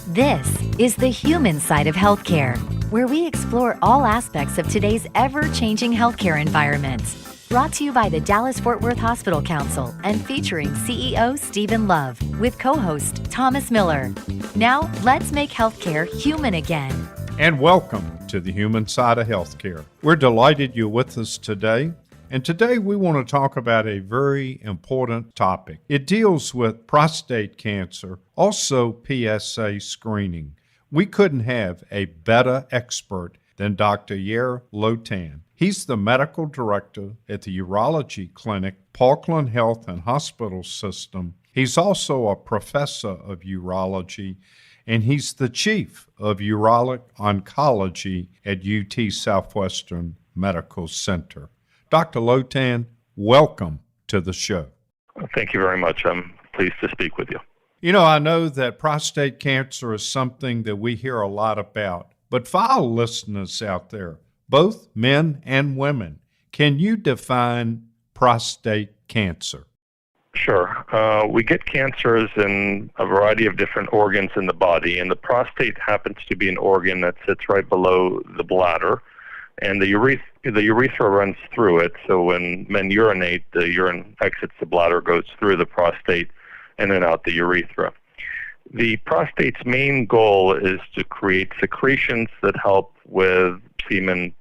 This is the human side of healthcare, where we explore all aspects of today's ever-changing healthcare environment. Brought to you by the Dallas-Fort Worth Hospital Council and featuring CEO Stephen Love with co-host Thomas Miller. Now, let's make healthcare human again. And welcome to the human side of healthcare. We're delighted you're with us today. And today we want to talk about a very important topic. It deals with prostate cancer, also PSA screening. We couldn't have a better expert than Dr. Yair Lotan. He's the medical director at the Urology Clinic, Parkland Health and Hospital System. He's also a professor of urology, and he's the chief of urologic oncology at UT Southwestern Medical Center. Dr. Lotan, welcome to the show. Thank you very much. I'm pleased to speak with you. You know, I know that prostate cancer is something that we hear a lot about, but for our listeners out there, both men and women, can you define prostate cancer? Sure. We get cancers in a variety of different organs in the body, and the prostate happens to be an organ that sits right below the bladder, and the urethra runs through it. So when men urinate, the urine exits the bladder, goes through the prostate, and then out the urethra. The prostate's main goal is to create secretions that help with semen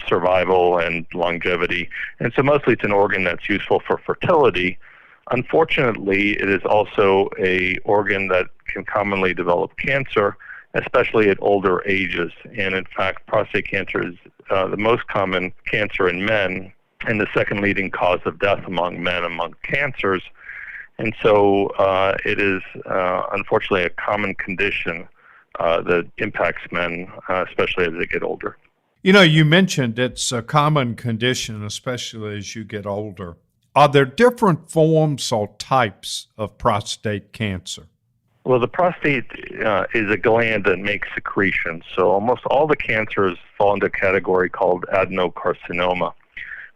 survival and longevity. And so mostly it's an organ that's useful for fertility. Unfortunately, it is also an organ that can commonly develop cancer, especially at older ages. And in fact, prostate cancer is the most common cancer in men and the second leading cause of death among men among cancers. And so it is unfortunately a common condition that impacts men, especially as they get older. You know, you mentioned it's a common condition, especially as you get older. Are there different forms or types of prostate cancer? Well, the prostate is a gland that makes secretions. So almost all the cancers fall into a category called adenocarcinoma,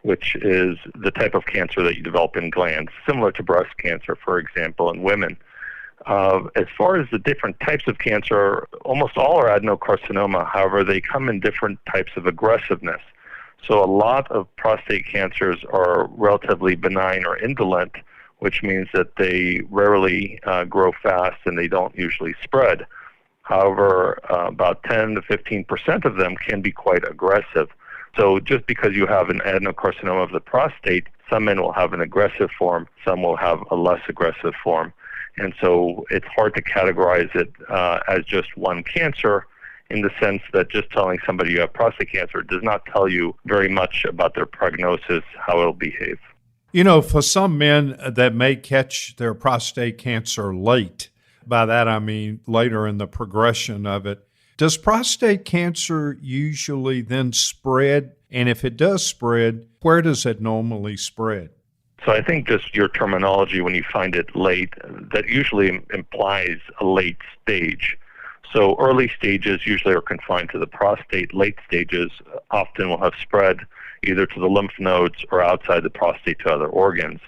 which is the type of cancer that you develop in glands, similar to breast cancer, for example, in women. As far as the different types of cancer, almost all are adenocarcinoma. However, they come in different types of aggressiveness. So a lot of prostate cancers are relatively benign or indolent, which means that they rarely grow fast and they don't usually spread. However, about 10 to 15% of them can be quite aggressive. So just because you have an adenocarcinoma of the prostate, some men will have an aggressive form, some will have a less aggressive form. And so it's hard to categorize it as just one cancer, in the sense that just telling somebody you have prostate cancer does not tell you very much about their prognosis, how it'll behave. You know, for some men that may catch their prostate cancer late, by that I mean later in the progression of it, does prostate cancer usually then spread? And if it does spread, where does it normally spread? So I think just your terminology, when you find it late, that usually implies a late stage. So early stages usually are confined to the prostate. Late stages often will have spread either to the lymph nodes or outside the prostate to other organs.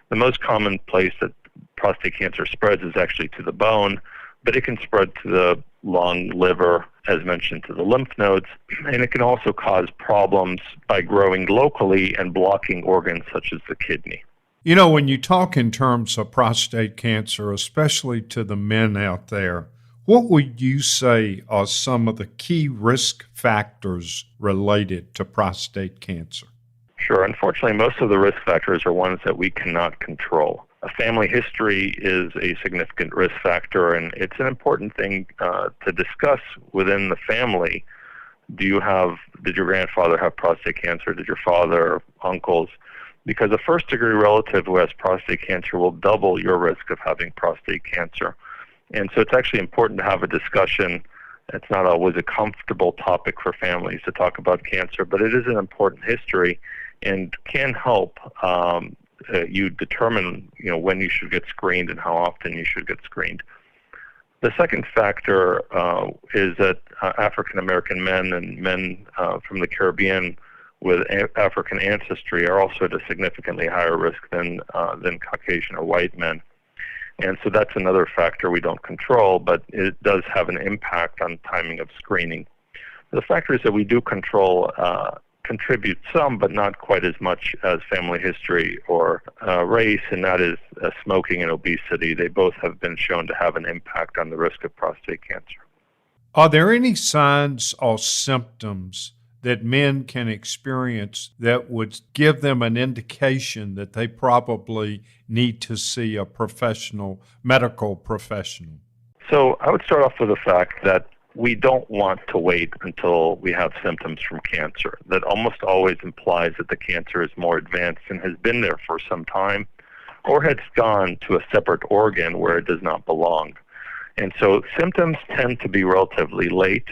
The most common place that prostate cancer spreads is actually to the bone, but it can spread to the lung, liver, as mentioned, to the lymph nodes, and it can also cause problems by growing locally and blocking organs such as the kidney. You know, when you talk in terms of prostate cancer, especially to the men out there, what would you say are some of the key risk factors related to prostate cancer? Sure. Unfortunately, most of the risk factors are ones that we cannot control. A family history is a significant risk factor, and it's an important thing to discuss within the family. Did your grandfather have prostate cancer? Did your father, uncles? Because a first-degree relative who has prostate cancer will double your risk of having prostate cancer. And so it's actually important to have a discussion. It's not always a comfortable topic for families to talk about cancer, but it is an important history and can help you determine, when you should get screened and how often you should get screened. The second factor is that African American men and men from the Caribbean with African ancestry are also at a significantly higher risk than Caucasian or white men. And so that's another factor we don't control, but it does have an impact on timing of screening. The factors that we do control contribute some, but not quite as much as family history or race, and that is smoking and obesity. They both have been shown to have an impact on the risk of prostate cancer. Are there any signs or symptoms that men can experience that would give them an indication that they probably need to see a medical professional? So I would start off with the fact that we don't want to wait until we have symptoms from cancer. That almost always implies that the cancer is more advanced and has been there for some time, or has gone to a separate organ where it does not belong. And so symptoms tend to be relatively late,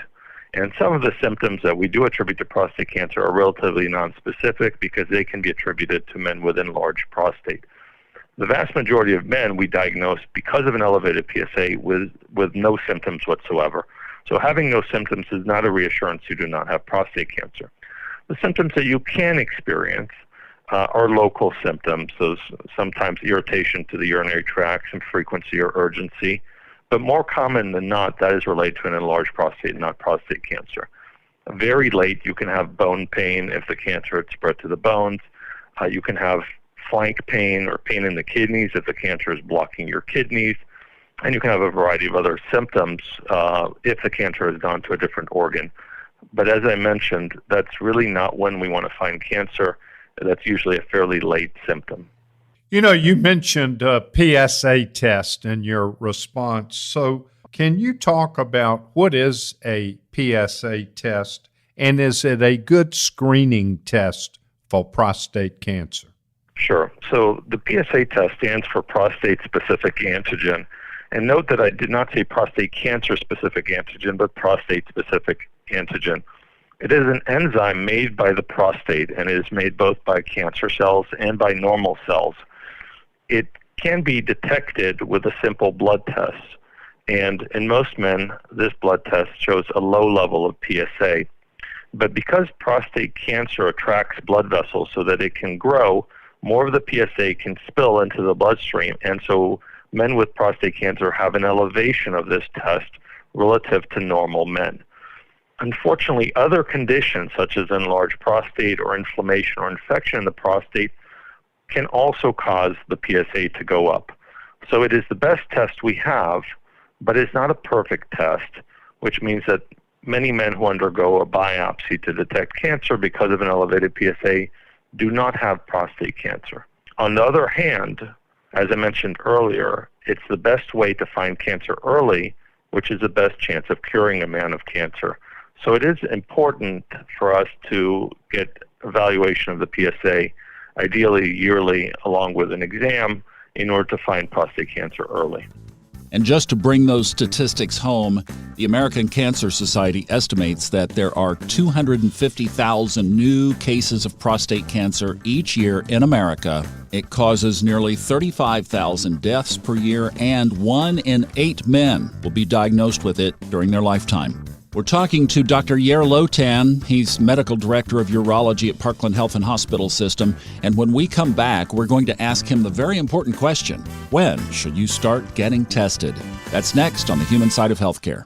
and some of the symptoms that we do attribute to prostate cancer are relatively nonspecific because they can be attributed to men with enlarged prostate. The vast majority of men we diagnose because of an elevated PSA with no symptoms whatsoever. So having no symptoms is not a reassurance you do not have prostate cancer. The symptoms that you can experience are local symptoms, those sometimes irritation to the urinary tract, some frequency or urgency, but more common than not, that is related to an enlarged prostate, not prostate cancer. Very late, you can have bone pain if the cancer had spread to the bones. You can have flank pain or pain in the kidneys if the cancer is blocking your kidneys. And you can have a variety of other symptoms if the cancer has gone to a different organ. But as I mentioned, that's really not when we want to find cancer. That's usually a fairly late symptom. You know, you mentioned a PSA test in your response. So can you talk about what is a PSA test, and is it a good screening test for prostate cancer? Sure. So the PSA test stands for prostate-specific antigen. And note that I did not say prostate cancer-specific antigen, but prostate-specific antigen. It is an enzyme made by the prostate, and it is made both by cancer cells and by normal cells. It can be detected with a simple blood test. And in most men, this blood test shows a low level of PSA. But because prostate cancer attracts blood vessels so that it can grow, more of the PSA can spill into the bloodstream, and so men with prostate cancer have an elevation of this test relative to normal men. Unfortunately, other conditions such as enlarged prostate or inflammation or infection in the prostate can also cause the PSA to go up. So it is the best test we have, but it's not a perfect test, which means that many men who undergo a biopsy to detect cancer because of an elevated PSA do not have prostate cancer. On the other hand, as I mentioned earlier, it's the best way to find cancer early, which is the best chance of curing a man of cancer. So it is important for us to get evaluation of the PSA, ideally yearly, along with an exam, in order to find prostate cancer early. And just to bring those statistics home, the American Cancer Society estimates that there are 250,000 new cases of prostate cancer each year in America. It causes nearly 35,000 deaths per year, and 1 in 8 men will be diagnosed with it during their lifetime. We're talking to Dr. Yair Lotan. He's medical director of urology at Parkland Health and Hospital System. And when we come back, we're going to ask him the very important question: when should you start getting tested? That's next on The Human Side of Healthcare.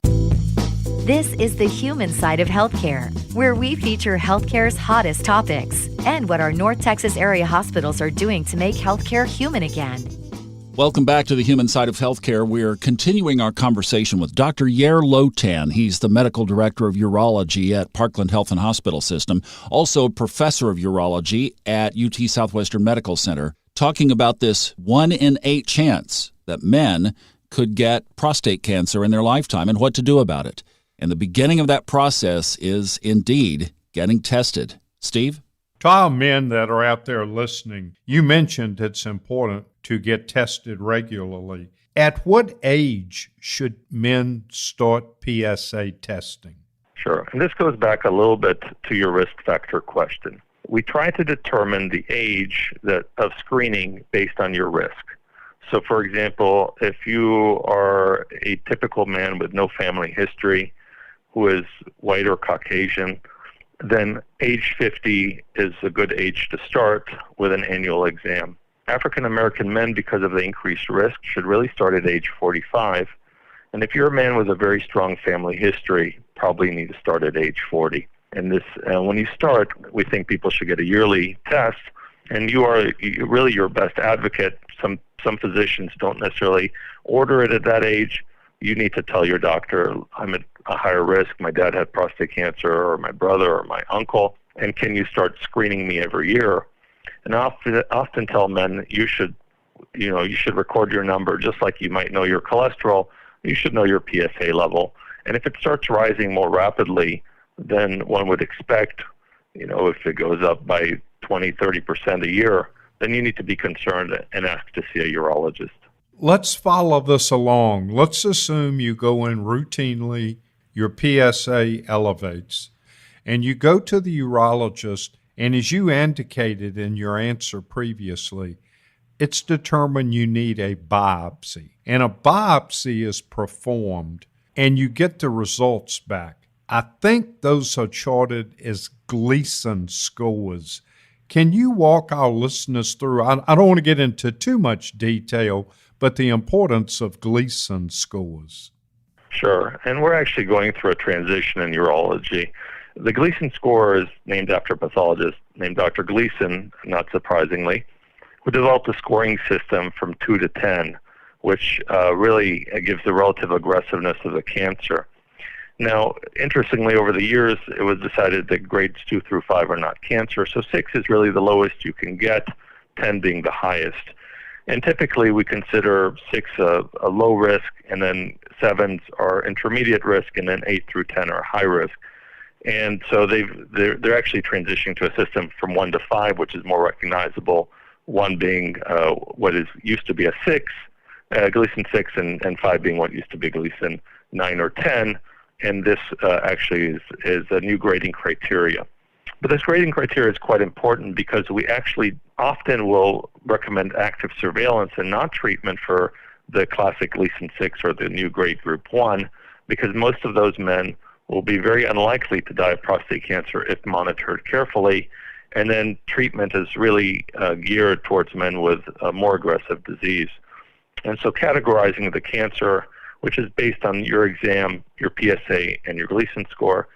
This is The Human Side of Healthcare, where we feature healthcare's hottest topics and what our North Texas area hospitals are doing to make healthcare human again. Welcome back to The Human Side of Healthcare. We're continuing our conversation with Dr. Yair Lotan. He's the medical director of urology at Parkland Health and Hospital System, also a professor of urology at UT Southwestern Medical Center, talking about this 1 in 8 chance that men could get prostate cancer in their lifetime and what to do about it. And the beginning of that process is indeed getting tested. Steve? To our men that are out there listening, you mentioned it's important to get tested regularly. At what age should men start PSA testing? Sure. And this goes back a little bit to your risk factor question. We try to determine the age of screening based on your risk. So, for example, if you are a typical man with no family history who is white or Caucasian, then age 50 is a good age to start with an annual exam. African American men, because of the increased risk, should really start at age 45. And if you're a man with a very strong family history, probably need to start at age 40. And this, when you start, we think people should get a yearly test, and you are really your best advocate. Some physicians don't necessarily order it at that age. You need to tell your doctor, I'm at a higher risk, my dad had prostate cancer, or my brother, or my uncle, and can you start screening me every year? And I often tell men, you should record your number just like you might know your cholesterol. You should know your PSA level. And if it starts rising more rapidly than one would expect, if it goes up by 20, 30% a year, then you need to be concerned and ask to see a urologist. Let's follow this along. Let's assume you go in routinely, your PSA elevates, and you go to the urologist, and as you indicated in your answer previously, it's determined you need a biopsy. And a biopsy is performed, and you get the results back. I think those are charted as Gleason Scores. Can you walk our listeners through, I don't want to get into too much detail, but the importance of Gleason Scores? Sure, and we're actually going through a transition in urology. The Gleason Score is named after a pathologist named Dr. Gleason, not surprisingly, who developed a scoring system from 2 to 10, which really gives the relative aggressiveness of the cancer. Now, interestingly, over the years, it was decided that grades 2 through 5 are not cancer, so 6 is really the lowest you can get, 10 being the highest. And typically, we consider 6 a low risk, and then 7s are intermediate risk, and then 8 through 10 are high risk. And so they're actually transitioning to a system from 1 to 5, which is more recognizable, 1 being what used to be a 6, Gleason 6, and 5 being what used to be Gleason 9 or 10. And this actually is a new grading criteria. But this grading criteria is quite important because we actually often will recommend active surveillance and not treatment for the classic Gleason 6 or the new grade group 1, because most of those men will be very unlikely to die of prostate cancer if monitored carefully. And then treatment is really geared towards men with more aggressive disease. And so categorizing the cancer, which is based on your exam, your PSA, and your Gleason score,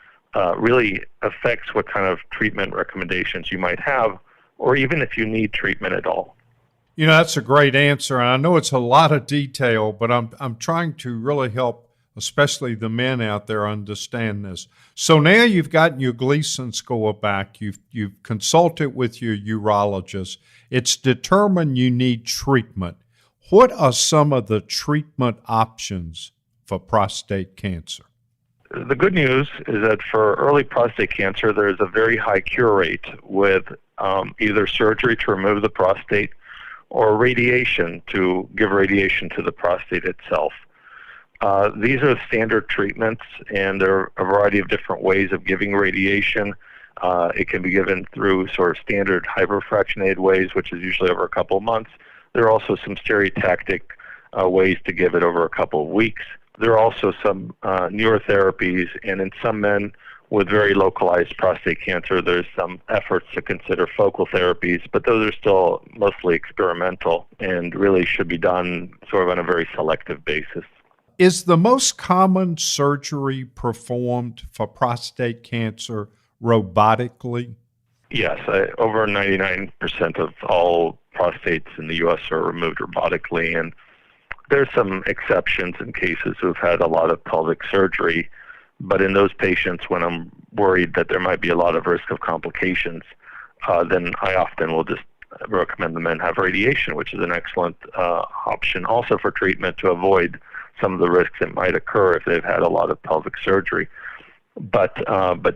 really affects what kind of treatment recommendations you might have, or even if you need treatment at all. That's a great answer, and I know it's a lot of detail, but I'm trying to really help, especially the men out there, understand this. So now you've gotten your Gleason score back. You've consulted with your urologist. It's determined you need treatment. What are some of the treatment options for prostate cancer? The good news is that for early prostate cancer, there's a very high cure rate with either surgery to remove the prostate or radiation to give radiation to the prostate itself. These are standard treatments, and there are a variety of different ways of giving radiation. It can be given through sort of standard hyperfractionated ways, which is usually over a couple of months. There are also some stereotactic ways to give it over a couple of weeks. There are also some newer therapies, and in some men with very localized prostate cancer, there's some efforts to consider focal therapies, but those are still mostly experimental and really should be done sort of on a very selective basis. Is the most common surgery performed for prostate cancer robotically? Yes, over 99% of all prostates in the U.S. are removed robotically, and there's some exceptions in cases who've had a lot of pelvic surgery, but in those patients, when I'm worried that there might be a lot of risk of complications, then I often will just recommend the men have radiation, which is an excellent option also for treatment to avoid some of the risks that might occur if they've had a lot of pelvic surgery. But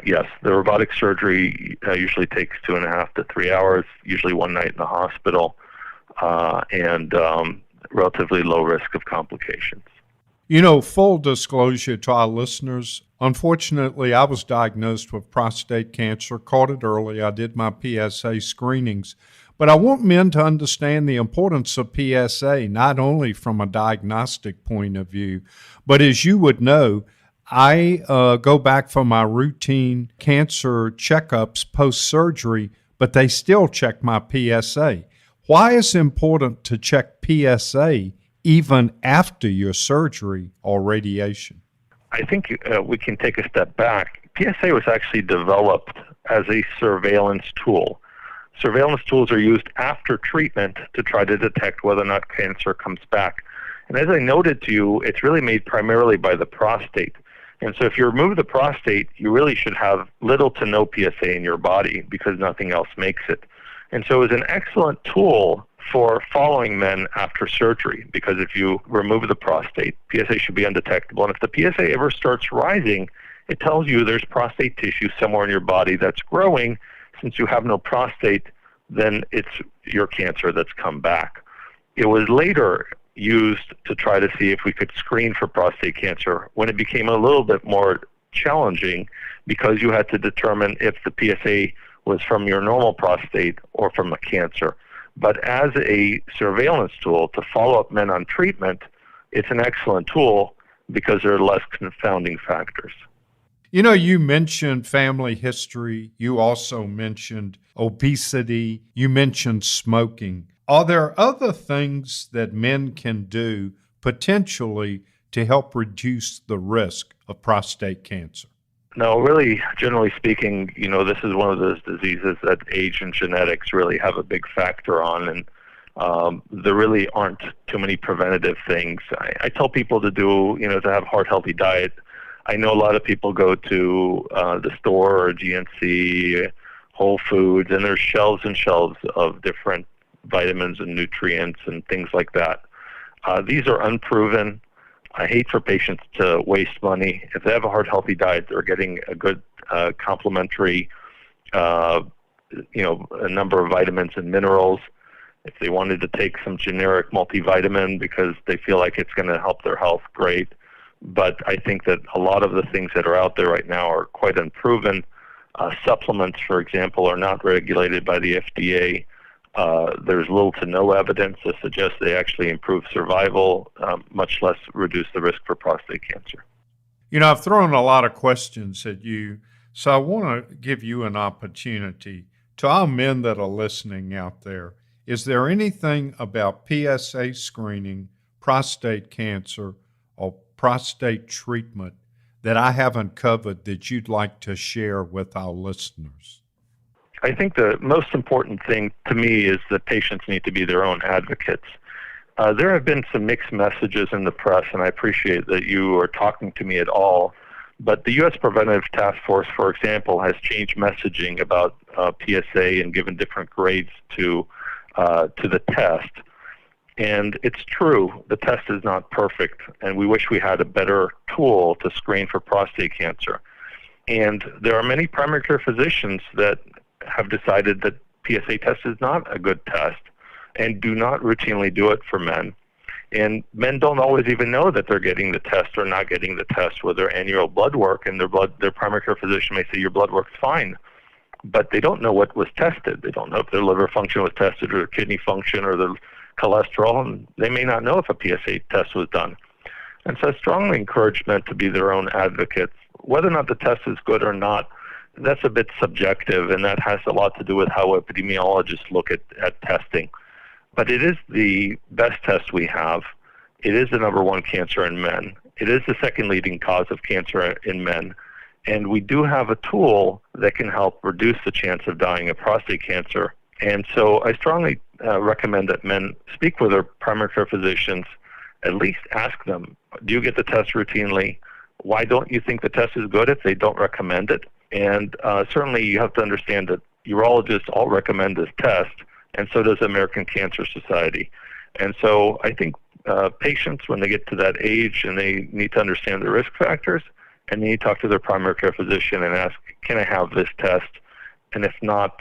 yes, the robotic surgery usually takes 2.5 to 3 hours, usually one night in the hospital, and relatively low risk of complications. Full disclosure to our listeners, unfortunately, I was diagnosed with prostate cancer, caught it early. I did my PSA screenings. But I want men to understand the importance of PSA, not only from a diagnostic point of view, but as you would know, I go back for my routine cancer checkups post-surgery, but they still check my PSA. Why is it important to check PSA even after your surgery or radiation? I think we can take a step back. PSA was actually developed as a surveillance tool. Surveillance tools are used after treatment to try to detect whether or not cancer comes back. And as I noted to you, it's really made primarily by the prostate. And so if you remove the prostate, you really should have little to no PSA in your body because nothing else makes it. And so it was an excellent tool for following men after surgery, because if you remove the prostate, PSA should be undetectable. And if the PSA ever starts rising, it tells you there's prostate tissue somewhere in your body that's growing. Since you have no prostate, then it's your cancer that's come back. It was later used to try to see if we could screen for prostate cancer when it became a little bit more challenging, because you had to determine if the PSA was from your normal prostate or from a cancer. But as a surveillance tool to follow up men on treatment, it's an excellent tool because there are less confounding factors. You know, you mentioned family history. You also mentioned obesity. You mentioned smoking. Are there other things that men can do potentially to help reduce the risk of prostate cancer? No, really, generally speaking, this is one of those diseases that age and genetics really have a big factor on, and there really aren't too many preventative things. I tell people to do, to have a heart-healthy diet. I know a lot of people go to the store or GNC, Whole Foods, and there's shelves and shelves of different vitamins and nutrients and things like that. These are unproven. I hate for patients to waste money. If they have a heart-healthy diet, they're getting a good complementary, a number of vitamins and minerals. If they wanted to take some generic multivitamin because they feel like it's going to help their health, great. But I think that a lot of the things that are out there right now are quite unproven. Supplements, for example, are not regulated by the FDA. There's little to no evidence to suggest they actually improve survival, much less reduce the risk for prostate cancer. I've thrown a lot of questions at you, so I want to give you an opportunity. To our men that are listening out there, is there anything about PSA screening, prostate cancer, or prostate treatment that I haven't covered that you'd like to share with our listeners? I think the most important thing to me is that patients need to be their own advocates. There have been some mixed messages in the press, and I appreciate that you are talking to me at all. But the U.S. Preventive Task Force, for example, has changed messaging about PSA and given different grades to the test. And it's true, the test is not perfect, and we wish we had a better tool to screen for prostate cancer. And there are many primary care physicians that have decided that PSA test is not a good test and do not routinely do it for men. And men don't always even know that they're getting the test or not getting the test with their annual blood work, and their primary care physician may say your blood work's fine, but they don't know what was tested. They don't know if their liver function was tested or their kidney function or their cholesterol, and they may not know if a PSA test was done. And so I strongly encourage men to be their own advocates. Whether or not the test is good or not, that's a bit subjective, and that has a lot to do with how epidemiologists look at testing. But it is the best test we have. It is the number one cancer in men. It is the second leading cause of cancer in men. And we do have a tool that can help reduce the chance of dying of prostate cancer. And so I strongly recommend that men speak with their primary care physicians, at least ask them, do you get the test routinely? Why don't you think the test is good if they don't recommend it? And certainly you have to understand that urologists all recommend this test, and so does the American Cancer Society. And so I think patients, when they get to that age and they need to understand the risk factors, and they need to talk to their primary care physician and ask, can I have this test? And if not,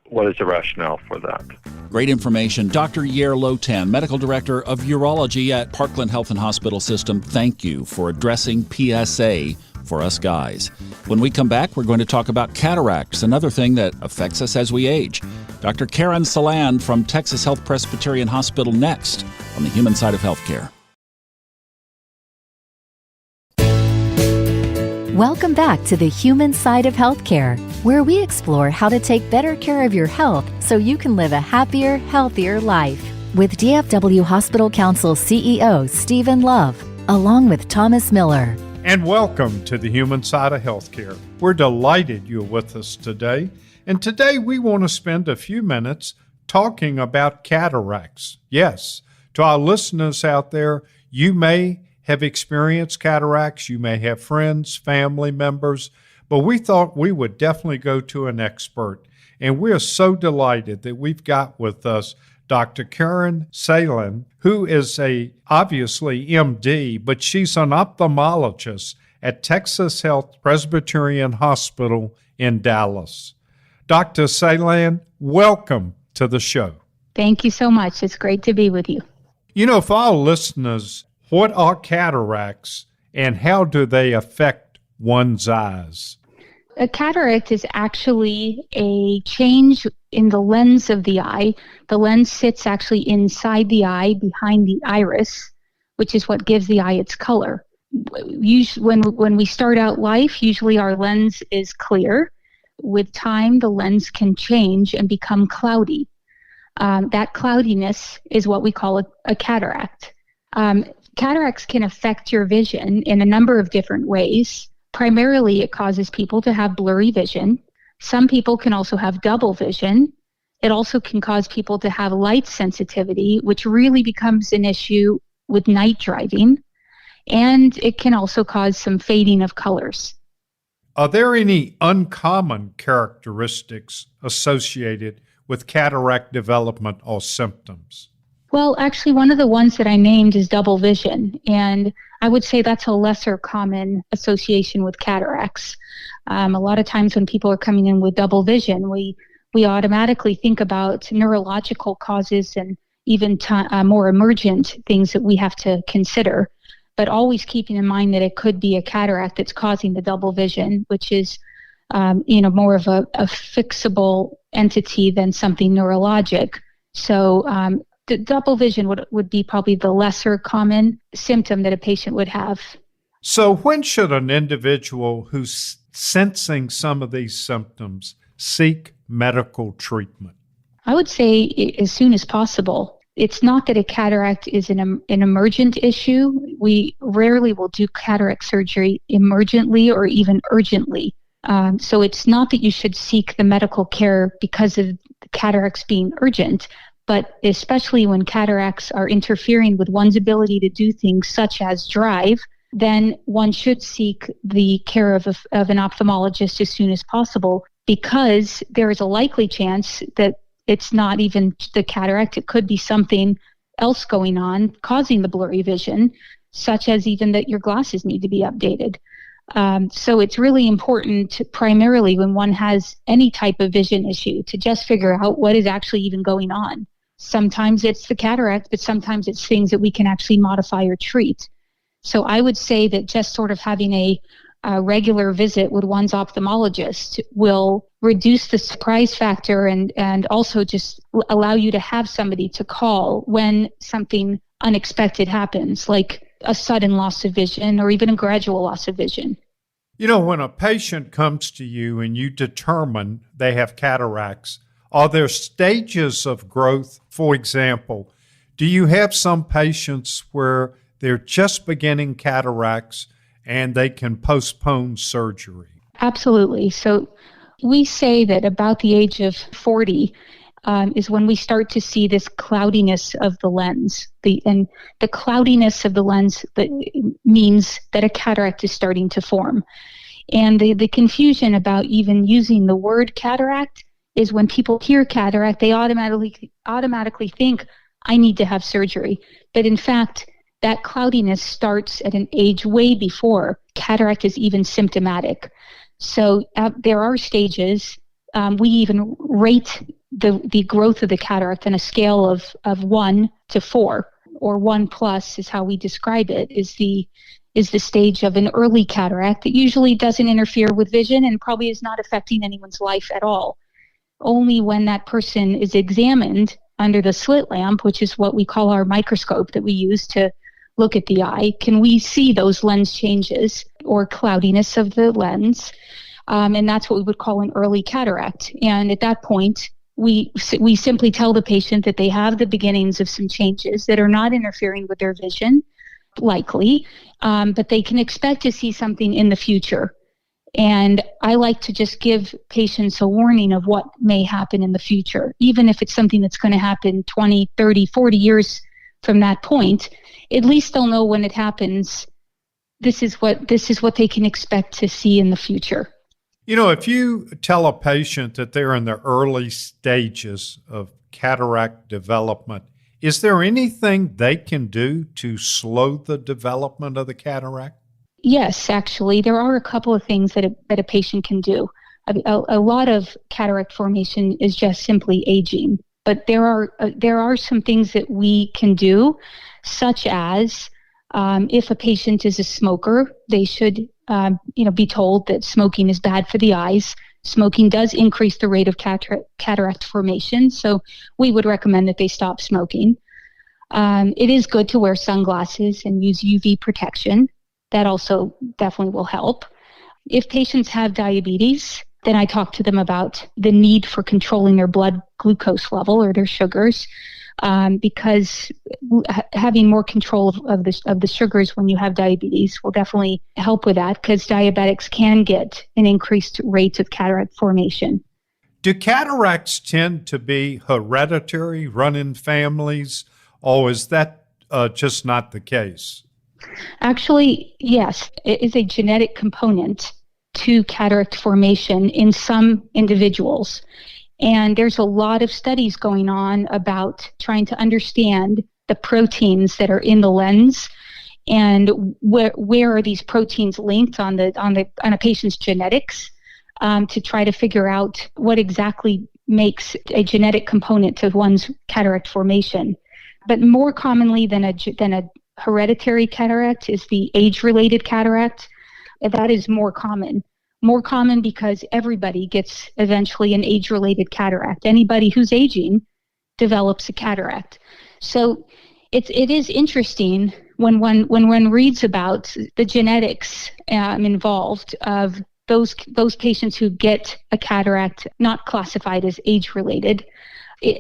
what is the rationale for that? Great information. Dr. Yair Lotan, Medical Director of Urology at Parkland Health and Hospital System, thank you for addressing PSA for us guys. When we come back, we're going to talk about cataracts, another thing that affects us as we age. Dr. Saland from Texas Health Presbyterian Hospital next on the human side of healthcare. Welcome back to the human side of healthcare, where we explore how to take better care of your health so you can live a happier, healthier life. With DFW Hospital Council CEO Stephen Love, along with Thomas Miller. And welcome to the human side of healthcare. We're delighted you're with us today. And today we want to spend a few minutes talking about cataracts. Yes, to our listeners out there, you may have experienced cataracts, you may have friends, family members, but we thought we would definitely go to an expert. And we're so delighted that we've got with us Dr. Karen Saland, who is obviously MD, but she's an ophthalmologist at Texas Health Presbyterian Hospital in Dallas. Dr. Saland, welcome to the show. Thank you so much. It's great to be with you. You know, for our listeners, what are cataracts and how do they affect one's eyes? A cataract is actually a change in the lens of the eye. The lens sits actually inside the eye, behind the iris, which is what gives the eye its color. Usually, when we start out life, usually our lens is clear. With time, the lens can change and become cloudy. That cloudiness is what we call a cataract. Cataracts can affect your vision in a number of different ways. Primarily, it causes people to have blurry vision. Some people can also have double vision. It also can cause people to have light sensitivity, which really becomes an issue with night driving. And it can also cause some fading of colors. Are there any uncommon characteristics associated with cataract development or symptoms? Well, actually, one of the ones that I named is double vision, and I would say that's a lesser common association with cataracts. A lot of times when people are coming in with double vision, we automatically think about neurological causes and even more emergent things that we have to consider, but always keeping in mind that it could be a cataract that's causing the double vision, which is more of a fixable entity than something neurologic. So the double vision would be probably the lesser common symptom that a patient would have. So when should an individual who's sensing some of these symptoms seek medical treatment? I would say as soon as possible. It's not that a cataract is an emergent issue. We rarely will do cataract surgery emergently or even urgently. So it's not that you should seek the medical care because of the cataracts being urgent, but especially when cataracts are interfering with one's ability to do things such as drive, then one should seek the care of an ophthalmologist as soon as possible, because there is a likely chance that it's not even the cataract. It could be something else going on causing the blurry vision, such as even that your glasses need to be updated. So it's really important, primarily when one has any type of vision issue, to just figure out what is actually even going on. Sometimes it's the cataract, but sometimes it's things that we can actually modify or treat. So I would say that just sort of having a regular visit with one's ophthalmologist will reduce the surprise factor and also just allow you to have somebody to call when something unexpected happens, like a sudden loss of vision or even a gradual loss of vision. You know, when a patient comes to you and you determine they have cataracts, are there stages of growth? For example, do you have some patients where they're just beginning cataracts and they can postpone surgery? Absolutely. So we say that about the age of 40 is when we start to see this cloudiness of the lens. And the cloudiness of the lens means that a cataract is starting to form. And the confusion about even using the word cataract is when people hear cataract, they automatically think, I need to have surgery. But in fact, that cloudiness starts at an age way before cataract is even symptomatic. So there are stages. We even rate the growth of the cataract on a scale of 1 to 4, or 1 plus is how we describe it, is the stage of an early cataract that usually doesn't interfere with vision and probably is not affecting anyone's life at all. Only when that person is examined under the slit lamp, which is what we call our microscope that we use to look at the eye, can we see those lens changes. or cloudiness of the lens. And that's what we would call an early cataract. And at that point, we simply tell the patient that they have the beginnings of some changes that are not interfering with their vision, likely, but they can expect to see something in the future. And I like to just give patients a warning of what may happen in the future, even if it's something that's going to happen 20, 30, 40 years from that point. At least they'll know when it happens, this is what they can expect to see in the future. You know, if you tell a patient that they're in the early stages of cataract development, is there anything they can do to slow the development of the cataract? Yes, actually, there are a couple of things that a patient can do. A lot of cataract formation is just simply aging, but there are some things that we can do, such as if a patient is a smoker, they should be told that smoking is bad for the eyes. Smoking does increase the rate of cataract formation, so we would recommend that they stop smoking. It is good to wear sunglasses and use UV protection. That also definitely will help. If patients have diabetes, then I talk to them about the need for controlling their blood glucose level or their sugars, because having more control of the sugars when you have diabetes will definitely help with that, because diabetics can get an increased rate of cataract formation. Do cataracts tend to be hereditary, run in families, or is that just not the case? Actually, yes, it is a genetic component to cataract formation in some individuals. And there's a lot of studies going on about trying to understand the proteins that are in the lens and where are these proteins linked on a patient's genetics, to try to figure out what exactly makes a genetic component to one's cataract formation. But more commonly than a hereditary cataract is the age-related cataract. That is more common because everybody gets eventually an age-related cataract. Anybody who's aging develops a cataract. So it is interesting when one reads about the genetics involved of those patients who get a cataract not classified as age-related.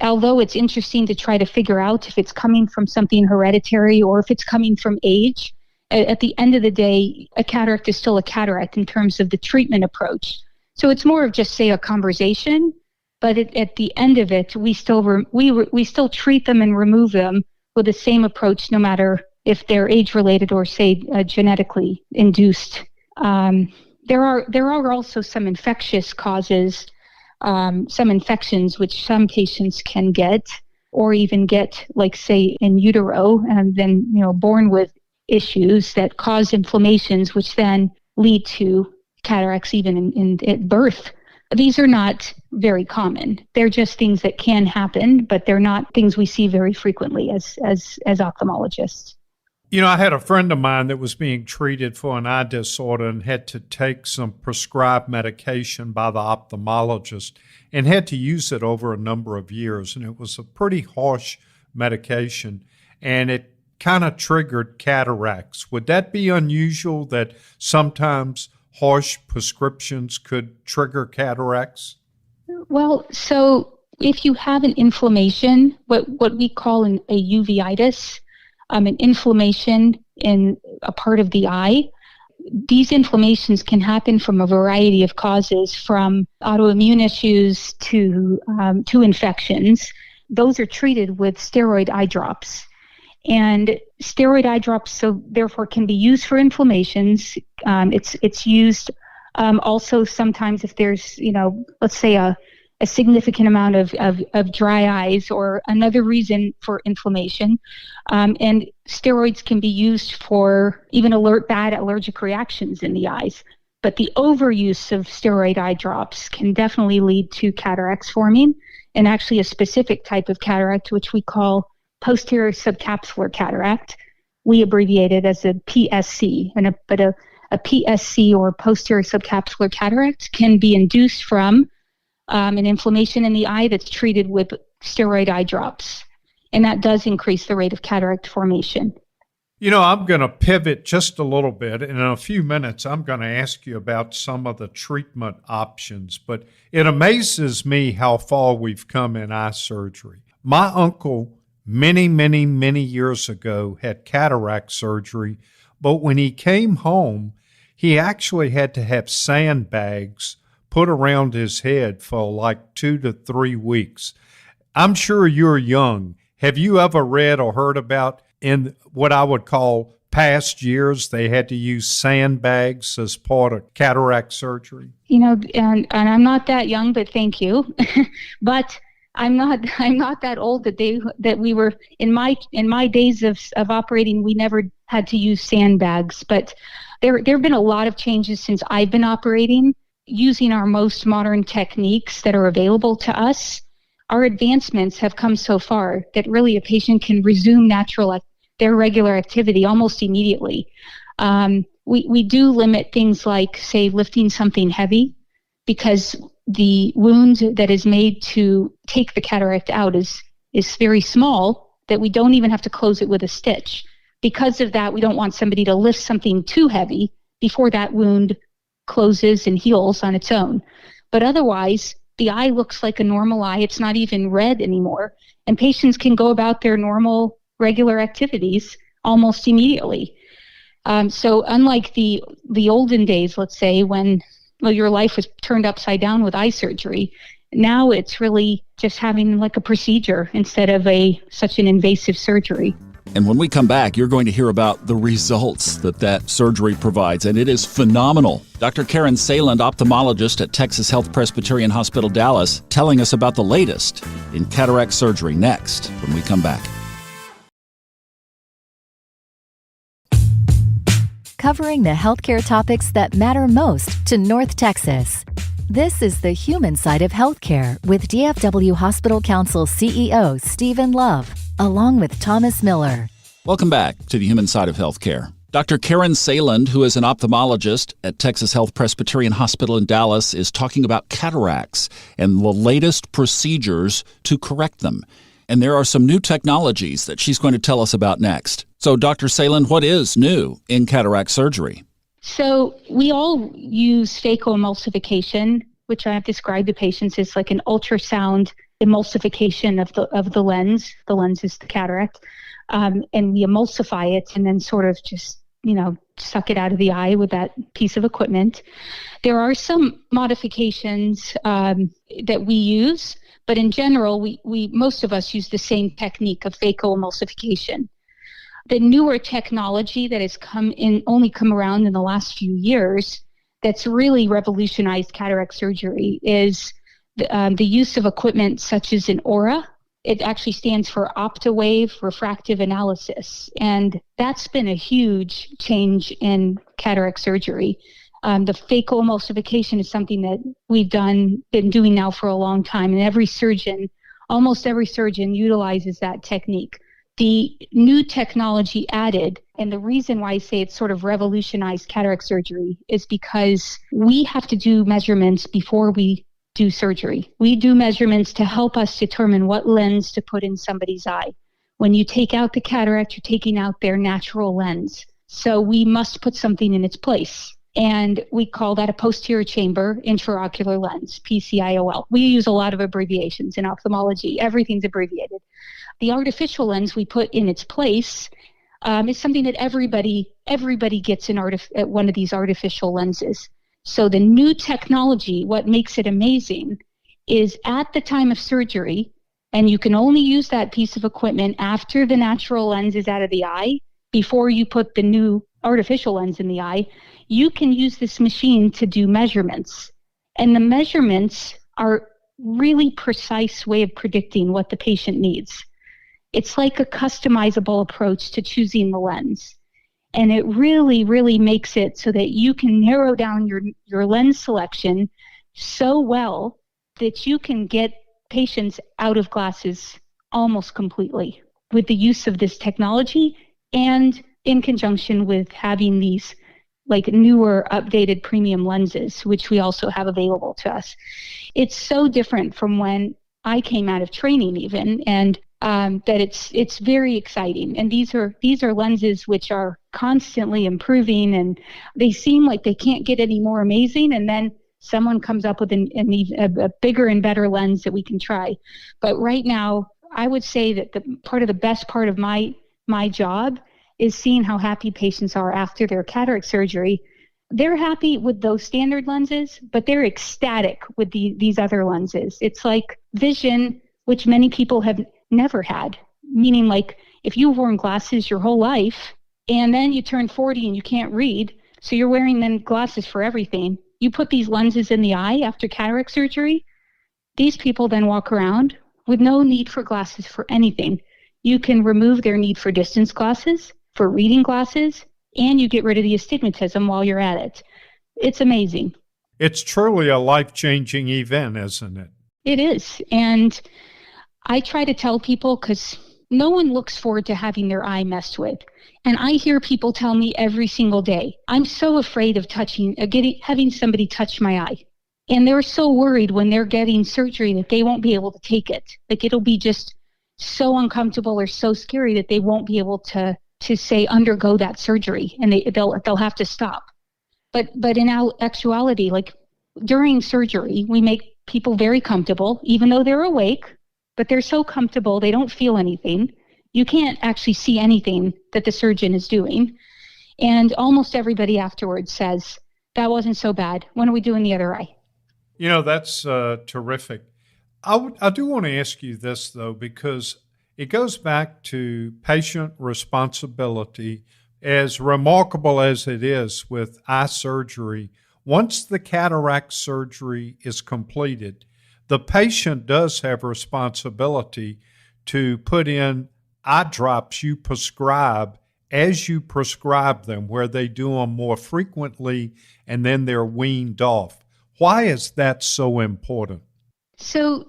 Although it's interesting to try to figure out if it's coming from something hereditary or if it's coming from age, at the end of the day, a cataract is still a cataract in terms of the treatment approach. So it's more of just, say, a conversation, but at the end of it, we still treat them and remove them with the same approach, no matter if they're age-related or, say, genetically induced. There are also some infectious causes, some infections which some patients can get, or even get, like, say, in utero, and then born with issues that cause inflammations, which then lead to cataracts even at birth. These are not very common. They're just things that can happen, but they're not things we see very frequently as ophthalmologists. I had a friend of mine that was being treated for an eye disorder and had to take some prescribed medication by the ophthalmologist and had to use it over a number of years. And it was a pretty harsh medication, and it kind of triggered cataracts. Would that be unusual that sometimes harsh prescriptions could trigger cataracts? Well, so if you have an inflammation, what we call a uveitis, an inflammation in a part of the eye, these inflammations can happen from a variety of causes, from autoimmune issues to infections. Those are treated with steroid eye drops. And steroid eye drops, so therefore, can be used for inflammations. It's used also sometimes if there's, let's say a significant amount of dry eyes or another reason for inflammation. And steroids can be used for even bad allergic reactions in the eyes. But the overuse of steroid eye drops can definitely lead to cataracts forming, and actually a specific type of cataract, which we call posterior subcapsular cataract. We abbreviate it as a PSC, but a PSC, or posterior subcapsular cataract, can be induced from an inflammation in the eye that's treated with steroid eye drops, and that does increase the rate of cataract formation. I'm going to pivot just a little bit. In a few minutes, I'm going to ask you about some of the treatment options, but it amazes me how far we've come in eye surgery. My uncle, many, many, many years ago, had cataract surgery, but when he came home, he actually had to have sandbags put around his head for like 2 to 3 weeks. I'm sure you're young. Have you ever read or heard about in what I would call past years, they had to use sandbags as part of cataract surgery? And I'm not that young, but thank you. But I'm not that old that we were in my days of operating, we never had to use sandbags. But there have been a lot of changes since I've been operating, using our most modern techniques that are available to us. Our advancements have come so far that really a patient can resume their regular activity almost immediately. We do limit things like, say, lifting something heavy, because the wound that is made to take the cataract out is very small, that we don't even have to close it with a stitch. Because of that, we don't want somebody to lift something too heavy before that wound closes and heals on its own. But otherwise, the eye looks like a normal eye. It's not even red anymore. And patients can go about their normal, regular activities almost immediately. So unlike the olden days, let's say, when your life was turned upside down with eye surgery, now it's really just having like a procedure instead of such an invasive surgery. And when we come back, you're going to hear about the results that surgery provides, and it is phenomenal. Dr. Karen Saland, ophthalmologist at Texas Health Presbyterian Hospital, Dallas, telling us about the latest in cataract surgery next when we come back. Covering the healthcare topics that matter most to North Texas. This is the human side of healthcare with DFW Hospital Council CEO Stephen Love, along with Thomas Miller. Welcome back to the human side of healthcare. Dr. Karen Saland, who is an ophthalmologist at Texas Health Presbyterian Hospital in Dallas, is talking about cataracts and the latest procedures to correct them. And there are some new technologies that she's going to tell us about next. So, Dr. Saland, what is new in cataract surgery? So we all use phacoemulsification, which I have described to patients as like an ultrasound emulsification of the lens. The lens is the cataract. And we emulsify it and then sort of just, suck it out of the eye with that piece of equipment. There are some modifications that we use, but in general, we most of us use the same technique of phacoemulsification. The newer technology that has only come around in the last few years that's really revolutionized cataract surgery is the use of equipment such as an aura. It actually stands for Optowave Refractive Analysis, and that's been a huge change in cataract surgery. The phacoemulsification is something that we've been doing now for a long time, and almost every surgeon utilizes that technique. The new technology added, and the reason why I say it's sort of revolutionized cataract surgery, is because we have to do measurements before we do surgery. We do measurements to help us determine what lens to put in somebody's eye. When you take out the cataract, you're taking out their natural lens. So we must put something in its place. And we call that a posterior chamber intraocular lens, PCIOL. We use a lot of abbreviations in ophthalmology. Everything's abbreviated. The artificial lens we put in its place is something that everybody gets at one of these artificial lenses. So the new technology, what makes it amazing, is at the time of surgery, and you can only use that piece of equipment after the natural lens is out of the eye, before you put the new artificial lens in the eye, you can use this machine to do measurements. And the measurements are really precise way of predicting what the patient needs. It's like a customizable approach to choosing the lens. And it really, really makes it so that you can narrow down your lens selection so well that you can get patients out of glasses almost completely with the use of this technology, and in conjunction with having these like newer, updated premium lenses, which we also have available to us. It's so different from when I came out of training even, and that it's very exciting. And these are lenses which are constantly improving, and they seem like they can't get any more amazing. And then someone comes up with a bigger and better lens that we can try. But right now, I would say that the best part of my job is seeing how happy patients are after their cataract surgery. They're happy with those standard lenses, but they're ecstatic with these other lenses. It's like vision, which many people have never had, meaning like if you've worn glasses your whole life and then you turn 40 and you can't read, so you're wearing then glasses for everything. You put these lenses in the eye after cataract surgery, these people then walk around with no need for glasses for anything. You can remove their need for distance glasses, for reading glasses, and you get rid of the astigmatism while you're at it. It's amazing. It's truly a life-changing event, isn't it? It is. And I try to tell people, because no one looks forward to having their eye messed with. And I hear people tell me every single day, I'm so afraid of having somebody touch my eye. And they're so worried when they're getting surgery that they won't be able to take it. Like it'll be just so uncomfortable or so scary that they won't be able to say undergo that surgery, and they'll have to stop. But in actuality, like during surgery, we make people very comfortable, even though they're awake, but they're so comfortable they don't feel anything. You can't actually see anything that the surgeon is doing. And almost everybody afterwards says, that wasn't so bad. When are we doing the other eye? You know, that's terrific. I do want to ask you this, though, because it goes back to patient responsibility. As remarkable as it is with eye surgery, once the cataract surgery is completed, the patient does have responsibility to put in eye drops you prescribe as you prescribe them, where they do them more frequently and then they're weaned off. Why is that so important? So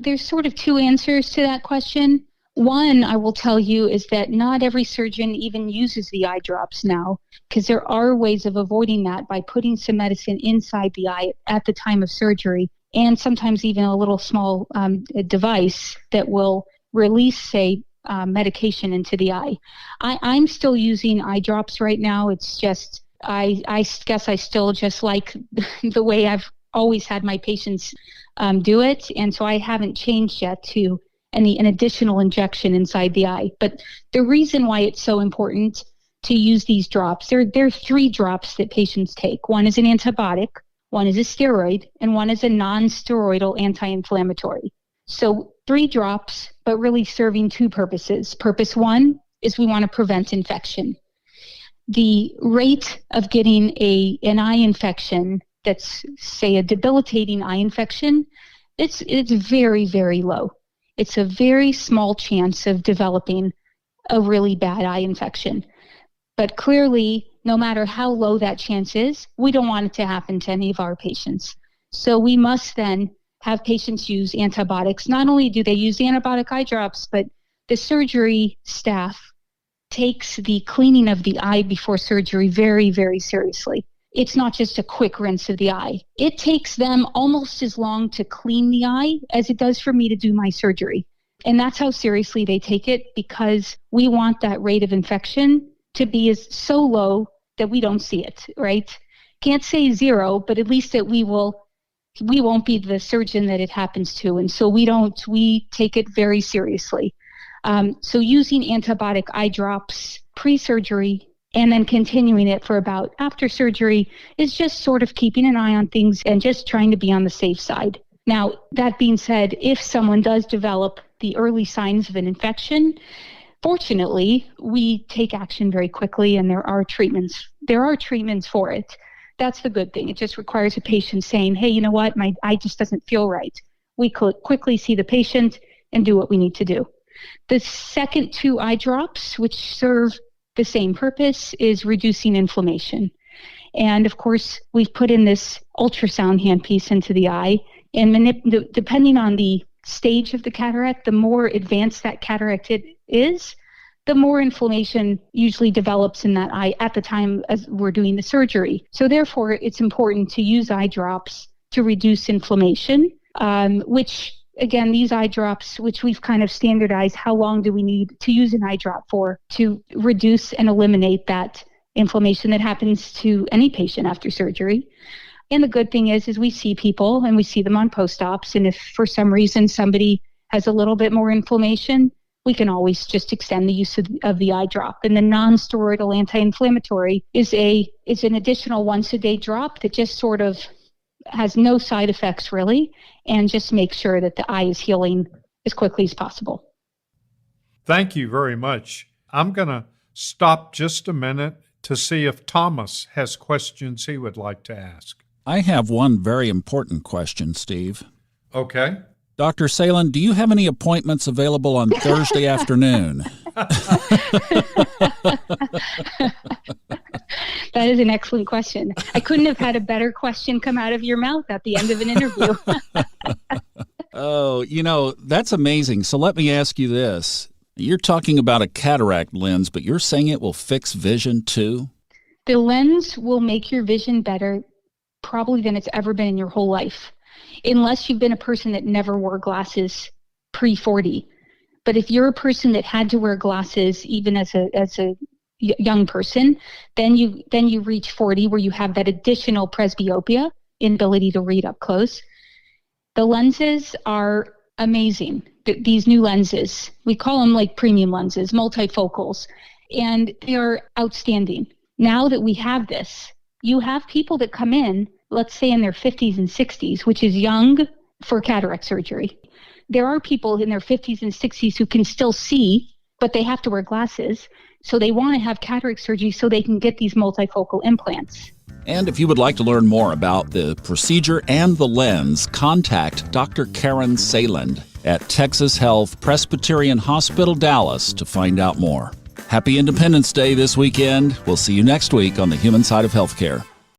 there's sort of two answers to that question. One, I will tell you, is that not every surgeon even uses the eye drops now, because there are ways of avoiding that by putting some medicine inside the eye at the time of surgery, and sometimes even a little small device that will release, say, medication into the eye. I'm still using eye drops right now. It's just, I guess I still just like the way I've always had my patients do it, and so I haven't changed yet to an additional injection inside the eye. But the reason why it's so important to use these drops, there are 3 drops that patients take. One is an antibiotic, one is a steroid, and one is a non-steroidal anti-inflammatory. So 3 drops, but really serving 2 purposes. Purpose 1 is we want to prevent infection. The rate of getting an eye infection that's, say, a debilitating eye infection, it's very, very low. It's a very small chance of developing a really bad eye infection. But clearly, no matter how low that chance is, we don't want it to happen to any of our patients. So we must then have patients use antibiotics. Not only do they use antibiotic eye drops, but the surgery staff takes the cleaning of the eye before surgery very, very seriously. It's not just a quick rinse of the eye. It takes them almost as long to clean the eye as it does for me to do my surgery. And that's how seriously they take it, because we want that rate of infection to be so low that we don't see it, right? Can't say 0, but at least that we won't be the surgeon that it happens to. And so we take it very seriously. So using antibiotic eye drops pre-surgery and then continuing it for about after surgery is just sort of keeping an eye on things and just trying to be on the safe side. Now, that being said, if someone does develop the early signs of an infection, fortunately, we take action very quickly, and there are treatments for it. That's the good thing. It just requires a patient saying, hey, you know what, my eye just doesn't feel right. We quickly see the patient and do what we need to do. The second 2 eye drops, which serve the same purpose, is reducing inflammation. And of course, we've put in this ultrasound handpiece into the eye, and depending on the stage of the cataract, the more advanced that cataract is, the more inflammation usually develops in that eye at the time as we're doing the surgery. So therefore, it's important to use eye drops to reduce inflammation, which again, these eye drops, which we've kind of standardized, how long do we need to use an eye drop for to reduce and eliminate that inflammation that happens to any patient after surgery. And the good thing is we see people and we see them on post-ops. And if for some reason somebody has a little bit more inflammation, we can always just extend the use of the eye drop. And the non-steroidal anti-inflammatory is an additional once-a-day drop that just sort of has no side effects really, and just makes sure that the eye is healing as quickly as possible. Thank you very much. I'm going to stop just a minute to see if Thomas has questions he would like to ask. I have one very important question, Steve. Okay. Dr. Saland, do you have any appointments available on Thursday afternoon? That is an excellent question. I couldn't have had a better question come out of your mouth at the end of an interview. Oh, that's amazing. So let me ask you this. You're talking about a cataract lens, but you're saying it will fix vision too? The lens will make your vision better probably than it's ever been in your whole life, unless you've been a person that never wore glasses pre-40. But if you're a person that had to wear glasses even as a young person, then you reach 40 where you have that additional presbyopia, inability to read up close. The lenses are amazing. These new lenses, we call them like premium lenses, multifocals, and they are outstanding. Now that we have this, you have people that come in, let's say in their 50s and 60s, which is young for cataract surgery. There are people in their 50s and 60s who can still see, but they have to wear glasses. So they want to have cataract surgery so they can get these multifocal implants. And if you would like to learn more about the procedure and the lens, contact Dr. Karen Saland at Texas Health Presbyterian Hospital, Dallas to find out more. Happy Independence Day this weekend. We'll see you next week on The Human Side of Healthcare.